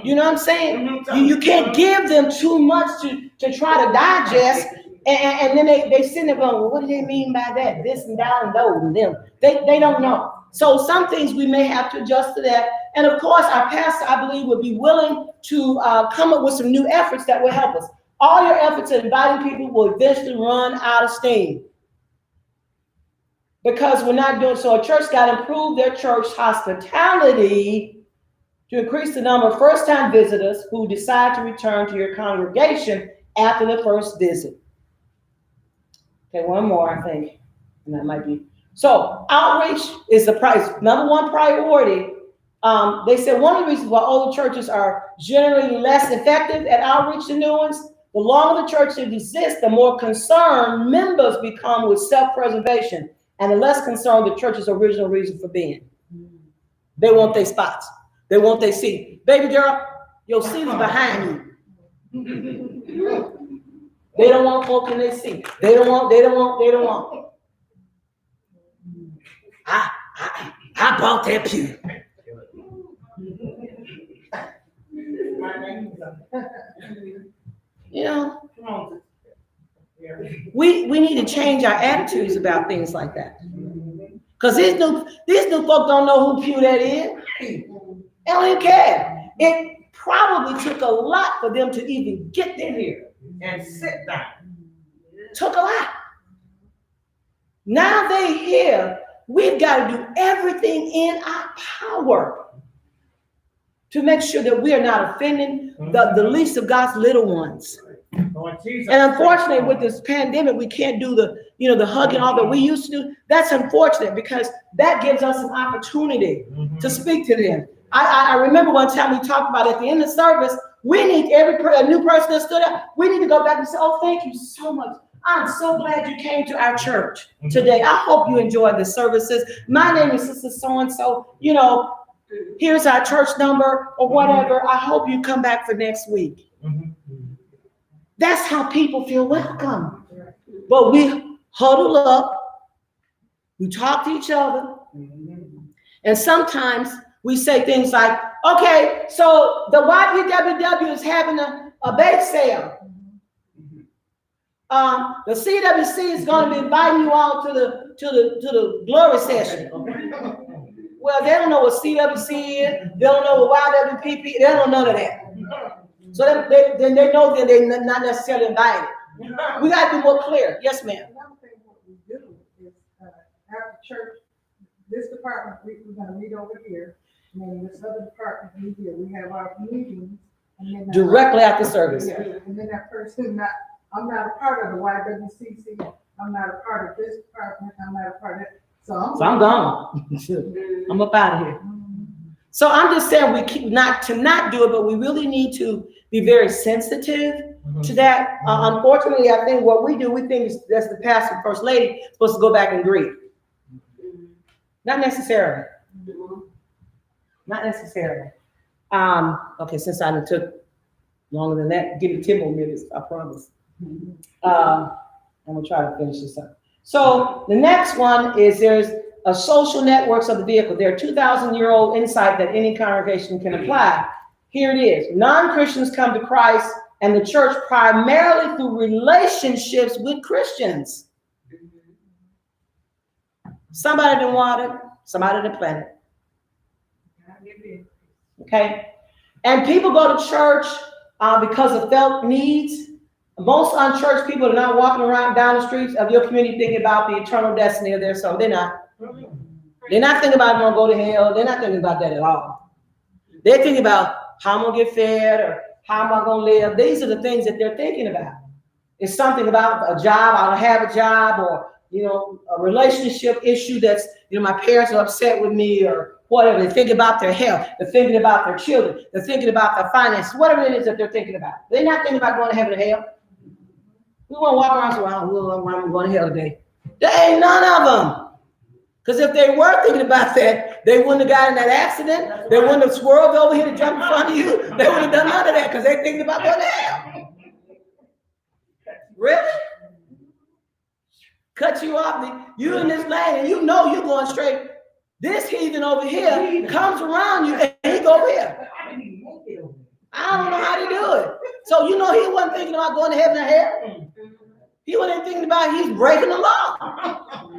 You know what I'm saying? You can't give them too much to try to digest, and then they sit there going, well, what do they mean by that? This and that and those and them. They don't know. So some things we may have to adjust to that. And of course, our pastor, I believe, would be willing to come up with some new efforts that will help us. All your efforts at inviting people will eventually run out of steam, because we're not doing so. A church got to improve their church hospitality to increase the number of first-time visitors who decide to return to your congregation after the first visit. Okay, one more, I think, and that might be. So outreach is the number one priority. They said one of the reasons why older churches are generally less effective at outreach than new ones, the longer the church exists, the more concerned members become with self-preservation, and the less concerned the church's original reason for being. They want their spots. They want their seat. Baby girl, your seat is behind you. They don't want folk in their seat. They don't want. I bought that pew. You know, we need to change our attitudes about things like that. Because these new folk don't know who pew that is. They don't even care. It probably took a lot for them to even get in here and sit down. Took a lot. Now they here. We've got to do everything in our power to make sure that we are not offending the least of God's little ones. And unfortunately, with this pandemic, we can't do the hug and all that we used to do. That's unfortunate, because that gives us an opportunity to speak to them. I remember one time we talked about at the end of the service, we need a new person that stood up. We need to go back and say, oh, thank you so much. I'm so glad you came to our church today. I hope you enjoyed the services. My name is Sister So-and-so. Here's our church number or whatever. I hope you come back for next week. That's how people feel welcome. But we huddle up. We talk to each other. And sometimes we say things like, okay, so the YPWW is having a bake sale. The CWC is going to be inviting you all to the glory session. Well, they don't know what CWC is. They don't know what YWPP. They don't know none of that. So then they know that they're not necessarily invited. We got to be more clear. Yes, ma'am. Another thing what we do is after church, this department we're going to meet over here, and then this other department meet here. We have our meetings, and then Directly after service. Yeah, and then that person I'm not a part of the YWCC. I'm not a part of this department. I'm not a part of it. So I'm gone. I'm up out of here. So I'm just saying we keep not do it, but we really need to be very sensitive to that. Unfortunately, I think what we do, we think that's the pastor and first lady supposed to go back and greet. Not necessarily. Not necessarily. Okay, since I took Longer than that, give me 10 more minutes, I promise. I'm gonna try to finish this up. So the next one is there's a social networks of the vehicle. There are 2,000-year-old insight that any congregation can apply. Here it is. Non-Christians come to Christ and the church primarily through relationships with Christians. Somebody done watered, somebody done planted. Okay? And people go to church because of felt needs. Most unchurched people are not walking around down the streets of your community thinking about the eternal destiny of their soul. They're not. They're not thinking about I'm going to go to hell. They're not thinking about that at all. They're thinking about how I'm going to get fed or how am I going to live. These are the things that they're thinking about. It's something about a job. I don't have a job, or, you know, a relationship issue that's, you know, my parents are upset with me or whatever. They're thinking about their health. They're thinking about their children. They're thinking about their finances, whatever it is that they're thinking about. They're not thinking about going to heaven or hell. We want to walk around and say, well, I'm going to hell today. There ain't none of them. Because if they were thinking about that, they wouldn't have gotten that accident. They wouldn't have swerved over here to jump in front of you. They wouldn't have done none of that because they're thinking about going to hell. Really? Cut you off. You in this lane and you know you're going straight. This heathen over here comes around you and he go over here. I don't know how to do it. So you know he wasn't thinking about going to heaven or hell. He wasn't thinking about he's breaking the law.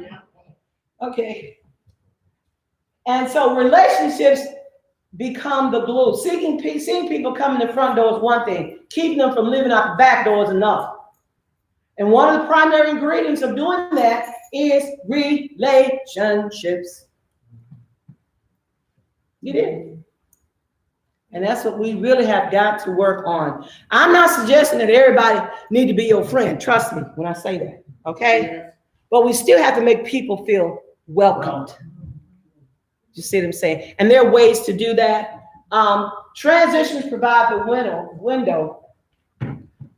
Okay. And so relationships become the glue. Seeing people come in the front door is one thing. Keeping them from living out the back door is another. And one of the primary ingredients of doing that is relationships. You did. And that's what we really have got to work on. I'm not suggesting that everybody need to be your friend. Trust me when I say that. Okay? But we still have to make people feel welcomed. You see what I'm saying? And there are ways to do that. Transitions provide the window.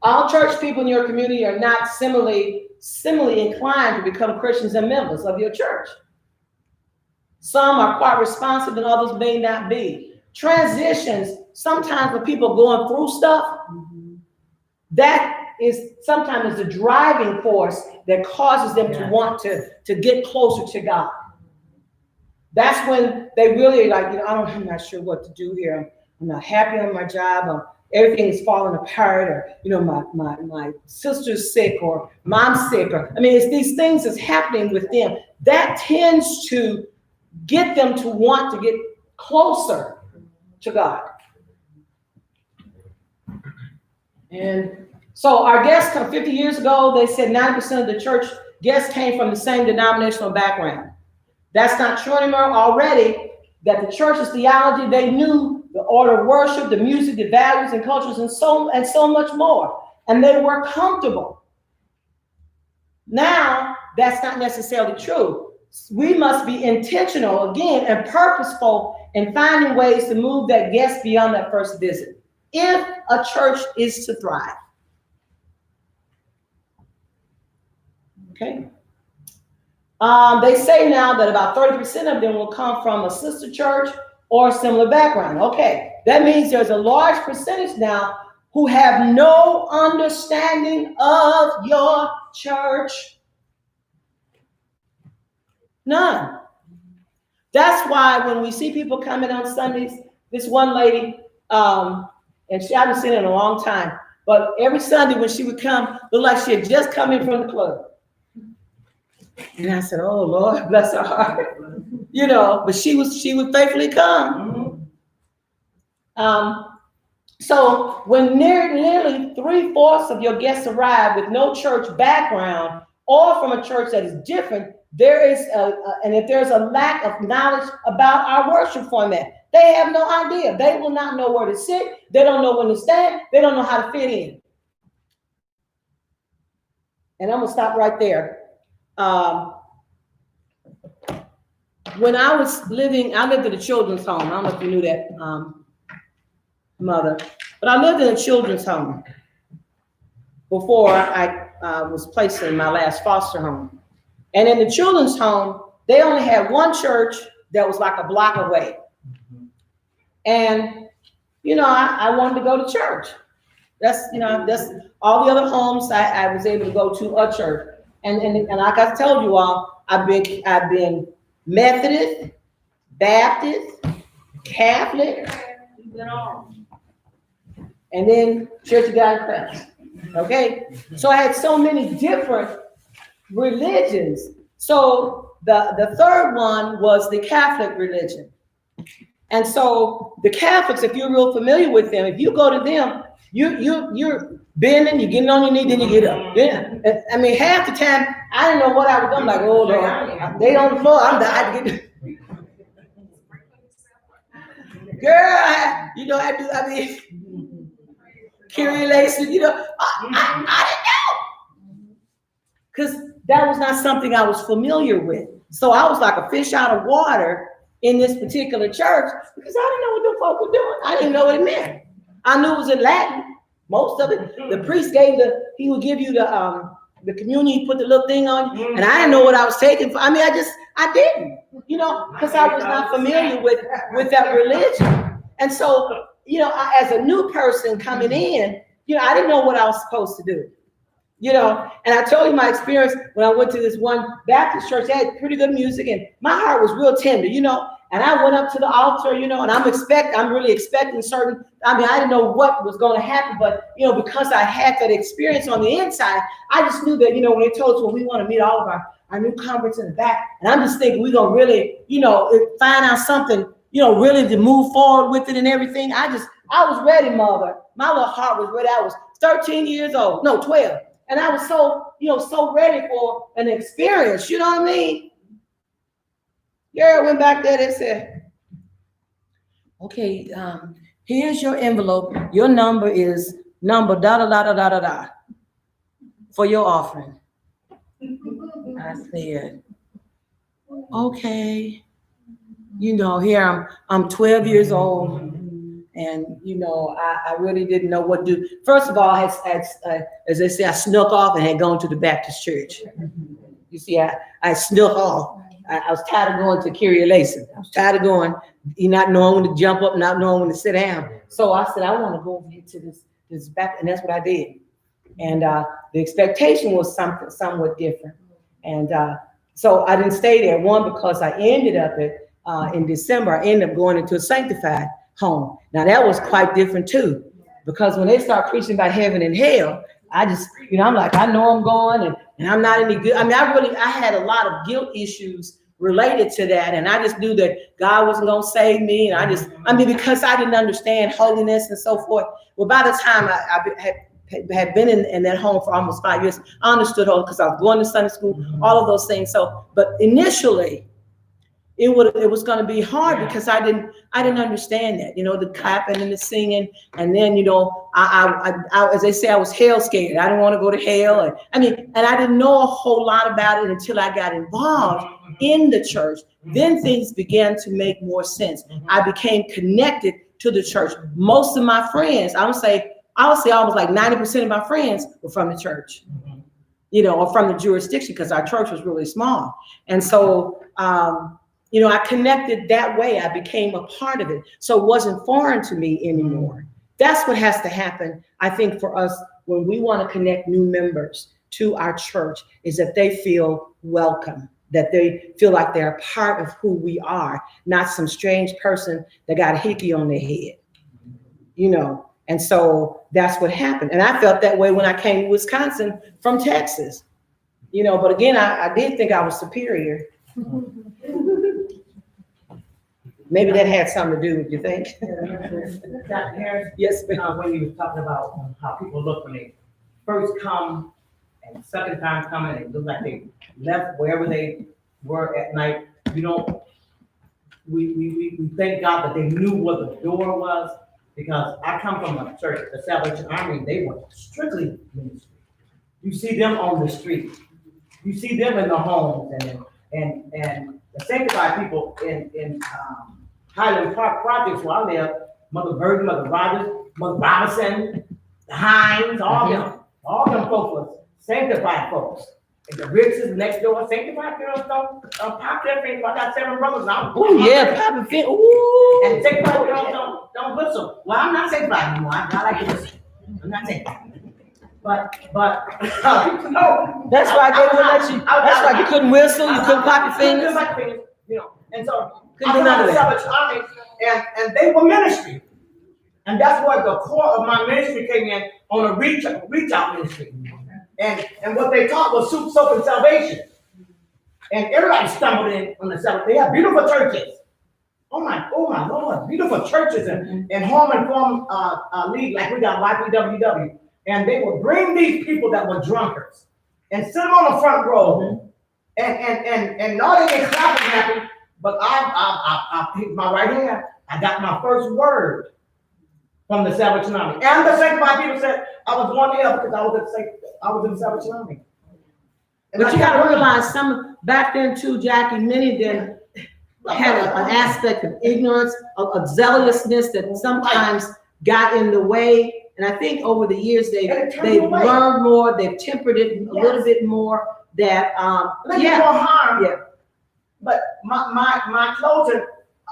All church people in your community are not similarly inclined to become Christians and members of your church. Some are quite responsive and others may not be. Transitions, sometimes when people are going through stuff, that is sometimes the driving force that causes them to want to get closer to God. That's when they really like, you know, I'm not sure what to do here. I'm not happy on my job. Or everything is falling apart, or, you know, my sister's sick or mom's sick. Or, I mean, it's these things that's happening with them. That tends to get them to want to get closer to God. And so our guests come 50 years ago, they said 90% of the church guests came from the same denominational background. That's not true anymore. Already, that the church's theology, they knew the order of worship, the music, the values and cultures, and so much more. And they were comfortable. Now, that's not necessarily true. We must be intentional again and purposeful in finding ways to move that guest beyond that first visit, if a church is to thrive. Okay. They say now that about 30% of them will come from a sister church or a similar background. Okay, that means there's a large percentage now who have no understanding of your church. None. That's why when we see people coming on Sundays, this one lady, and I haven't seen her in a long time, but every Sunday when she would come, looked like she had just come in from the club. And I said, oh, Lord, bless her heart. You know, but she would faithfully come. So when nearly 3/4 of your guests arrive with no church background or from a church that is different, there is and if there's a lack of knowledge about our worship format, they have no idea. They will not know where to sit. They don't know when to stand. They don't know how to fit in. And I'm gonna stop right there. When I was living, I lived in a children's home. I don't know if you knew that, Mother, but I lived in a children's home before I was placed in my last foster home. And in the children's home, they only had one church that was like a block away. And, you know, I wanted to go to church. That's all the other homes I was able to go to a church. And like I told you all, I've been Methodist, Baptist, Catholic, and then Church of God in Christ. Okay? So I had so many different religions. So the third one was the Catholic religion. And so the Catholics, if you're real familiar with them, if you go to them, you're bending, you're getting on your knee, then you get up. Yeah. I mean, half the time, I didn't know what I was doing. I'm like, oh, Lord, they on the floor, I'm dying to get girl, I Curation, I didn't know. Because that was not something I was familiar with. So I was like a fish out of water in this particular church because I didn't know what the folk were doing. I didn't know what it meant. I knew it was in Latin, most of it. The priest he would give you the communion, he put the little thing on you, and I didn't know what I was taking. I didn't, because I was not familiar with that religion. And so, as a new person coming in, I didn't know what I was supposed to do. And I told you my experience when I went to this one Baptist church. They had pretty good music, and my heart was real tender, and I went up to the altar, and I'm really expecting certain, I didn't know what was going to happen, but, because I had that experience on the inside, I just knew that, when they told us, well, we want to meet all of our new converts in the back, and I'm just thinking we're going to really, find out something, really to move forward with it and everything. I was ready, mother. My little heart was ready. I was 13 years old, no, 12. And I was so ready for an experience, you know what I mean? Girl went back there and said, okay, here's your envelope. Your number is number da-da-da-da-da-da for your offering. I said, okay. Here I'm 12 years old. And, I really didn't know what to do. First of all, as they say, I snuck off and had gone to the Baptist church. You see, I snuck off. I was tired of going to Curation. I was tired of going, not knowing when to jump up, not knowing when to sit down. So I said, I want to go over here to this back, and that's what I did. And the expectation was somewhat different. And so I didn't stay there. One, because I ended up in December, I ended up going into a sanctified home. Now that was quite different too, because when they start preaching about heaven and hell, I just, I'm like, I know I'm going and I'm not any good. I had a lot of guilt issues related to that. And I just knew that God wasn't going to save me. And because I didn't understand holiness and so forth. Well, by the time I had been in that home for almost 5 years, I understood all because I was going to Sunday school, all of those things. So, but initially, it was going to be hard because I didn't understand that, the clapping and the singing. And then, I as they say, I was hell scared. I didn't want to go to hell. And I didn't know a whole lot about it until I got involved in the church. Then things began to make more sense. I became connected to the church. Most of my friends, I would say almost like 90% of my friends were from the church, or from the jurisdiction, because our church was really small. And so, I connected that way. I became a part of it. So it wasn't foreign to me anymore. That's what has to happen, I think, for us when we want to connect new members to our church, is that they feel welcome, that they feel like they're a part of who we are, not some strange person that got a hickey on their head, And so that's what happened. And I felt that way when I came to Wisconsin from Texas, but again, I did think I was superior. Maybe that had something to do with, you think? Dr. Harris? Yes, ma'am. When you were talking about how people look when they first come and second time coming, and it look like they left wherever they were at night. We thank God that they knew what the door was, because I come from a church, the Salvation Army. They were strictly ministry. You see them on the street. You see them in the homes and the sanctified people in Highland Park projects where I live, Mother Virgin, Mother Rogers, Mother Robinson, the Hines, all them folks were sanctified folks. And the Riches next door, sanctified girls don't pop their fingers. I got 7 brothers now. Oh yeah, popping fingers. Ooh. And sanctified girls don't whistle. Well, I'm not sanctified anymore. I like to whistle. I'm not saying that. But, no. That's why they wouldn't let you, that's why you couldn't whistle, you couldn't clap your fingers. You know, and so Couldn't do none of that. Salvation Army, and they were ministry. And that's where the core of my ministry came in on a reach out ministry. And what they taught was soup, soap, and salvation. And everybody stumbled in on the salvation. They have beautiful churches. Oh my Lord, beautiful churches and home and farm league like we got YPWW. And they would bring these people that were drunkards and sit them on the front row. And not even clapping happy, but I picked my right hand. I got my first word from the Salvation Army. And the sanctified people said I was going to hell because I was in the Salvation Army. But you gotta realize back then too, Jackie, many of them had an aspect of ignorance, of zealousness that sometimes got in the way. And I think over the years, they've learned more, they've tempered it a little bit more, that, More harm. Yeah. But my closing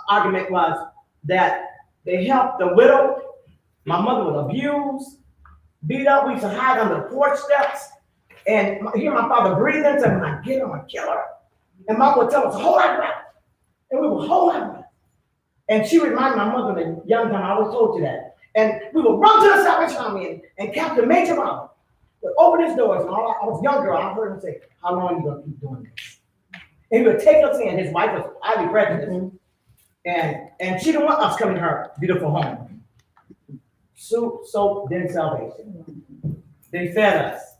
argument was that they helped the widow. My mother was abused, beat up. We used to hide under the porch steps and hear my father breathing. And when I get her, I'm gonna kill her. And Mom would tell us, hold our breath. And we would hold our breath. And she reminded my mother that young time, I always told you that. And we would run to the Salvation Army and Captain Major Mom would open his doors. And I was younger, I heard him say, how long are you gonna keep doing this? And he would take us in. His wife was highly prejudiced. And she didn't want us coming to her beautiful home. Soup, soap, then salvation. They fed us.